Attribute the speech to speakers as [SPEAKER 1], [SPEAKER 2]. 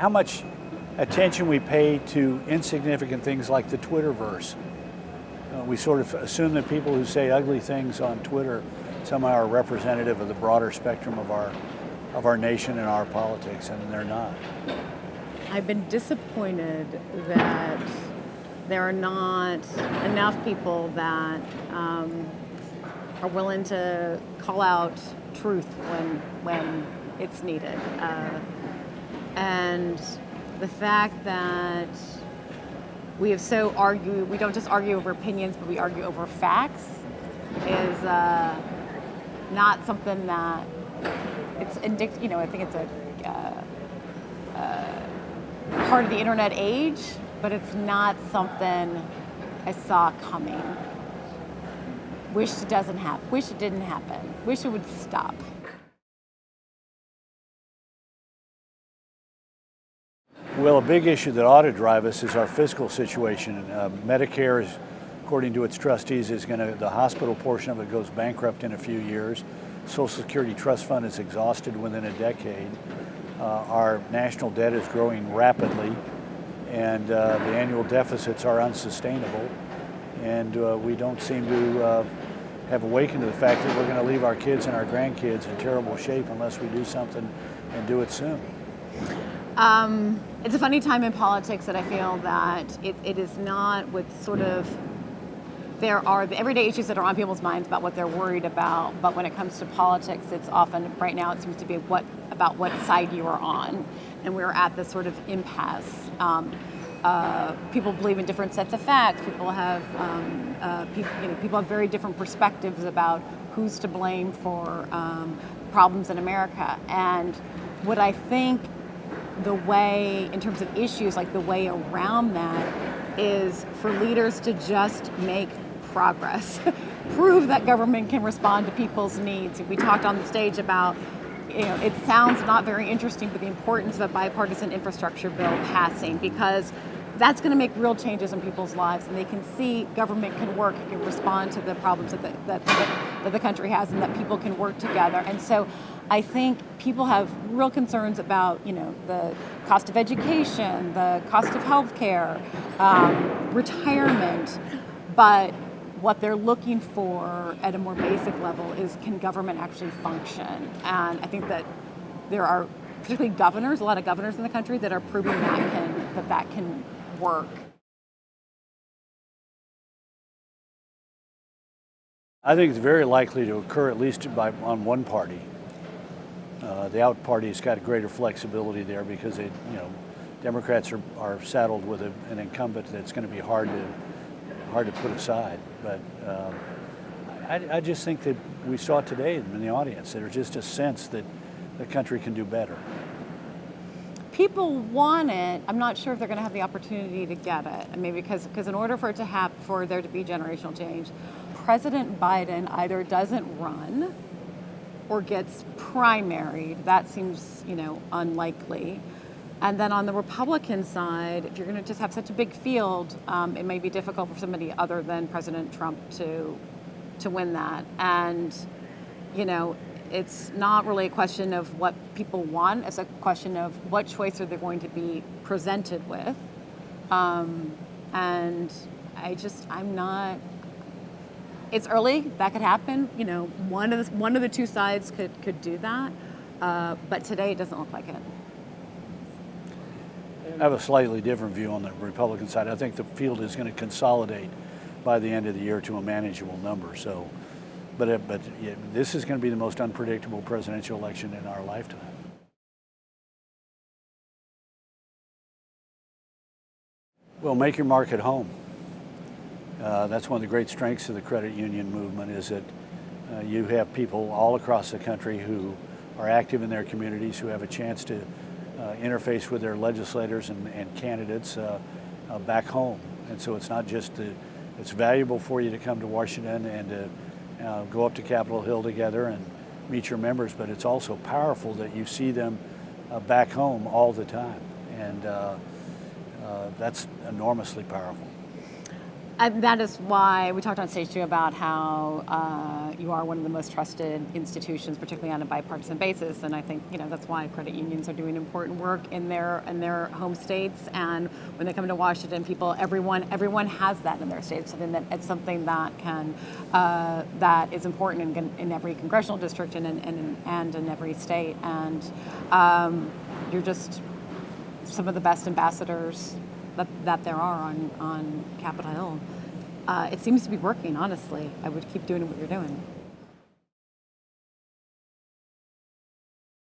[SPEAKER 1] how much attention we pay to insignificant things like the Twitterverse. We sort of assume that people who say ugly things on Twitter somehow are representative of the broader spectrum of our nation and our politics, and they're not.
[SPEAKER 2] I've been disappointed that there are not enough people that are willing to call out truth when it's needed. And the fact that we don't just argue over opinions, but we argue over facts is not something that it's I think it's a part of the internet age, but it's not something I saw coming. Wish it doesn't happen. Wish it didn't happen. Wish it would stop.
[SPEAKER 1] Well, a big issue that ought to drive us is our fiscal situation. Medicare, according to its trustees, the hospital portion of it goes bankrupt in a few years. Social Security Trust Fund is exhausted within a decade. Our national debt is growing rapidly, and the annual deficits are unsustainable. And we don't seem to have awakened to the fact that we're going to leave our kids and our grandkids in terrible shape unless we do something and do it soon.
[SPEAKER 2] It's a funny time in politics that I feel that it is not with sort of, there are the everyday issues that are on people's minds about what they're worried about, but when it comes to politics, it's often, right now, it seems to be about what side you are on. And we're at this sort of impasse. People believe in different sets of facts. People have people have very different perspectives about who's to blame for problems in America. And what I think the way, in terms of issues, like the way around that is for leaders to just make progress, prove that government can respond to people's needs. We talked on the stage about, it sounds not very interesting, but the importance of a bipartisan infrastructure bill passing, because that's going to make real changes in people's lives, and they can see government can work, it can respond to the problems that the country has, and that people can work together. And so I think people have real concerns about, the cost of education, the cost of healthcare, retirement, but what they're looking for at a more basic level is, can government actually function? And I think that there are particularly governors, a lot of governors in the country that are proving that can work.
[SPEAKER 1] I think it's very likely to occur at least on one party. The out party's got greater flexibility there because Democrats are saddled with an incumbent that's going to be hard to put aside. But I just think that we saw today in the audience, there's just a sense that the country can do better.
[SPEAKER 2] People want it. I'm not sure if they're going to have the opportunity to get it. I mean, because in order for it to happen, for there to be generational change, President Biden either doesn't run or gets primaried. That seems, unlikely. And then on the Republican side, if you're going to just have such a big field, it may be difficult for somebody other than President Trump to win that. And, it's not really a question of what people want. It's a question of what choice are they going to be presented with. And I'm not. It's early. That could happen. One of the two sides could do that. But today it doesn't look like it.
[SPEAKER 1] I have a slightly different view on the Republican side. I think the field is going to consolidate by the end of the year to a manageable number. So, but this is going to be the most unpredictable presidential election in our lifetime. Well, make your mark at home. That's one of the great strengths of the credit union movement, is that you have people all across the country who are active in their communities, who have a chance to interface with their legislators and candidates back home. And so it's not just it's valuable for you to come to Washington and to go up to Capitol Hill together and meet your members, but it's also powerful that you see them back home all the time. And that's enormously powerful.
[SPEAKER 2] That is why we talked on stage too about how you are one of the most trusted institutions, particularly on a bipartisan basis. And I think that's why credit unions are doing important work in their home states. And when they come to Washington, everyone has that in their state. It's something that can that is important in every congressional district and in every state. And you're just some of the best ambassadors that there are on Capitol Hill. It seems to be working, honestly. I would keep doing what you're doing.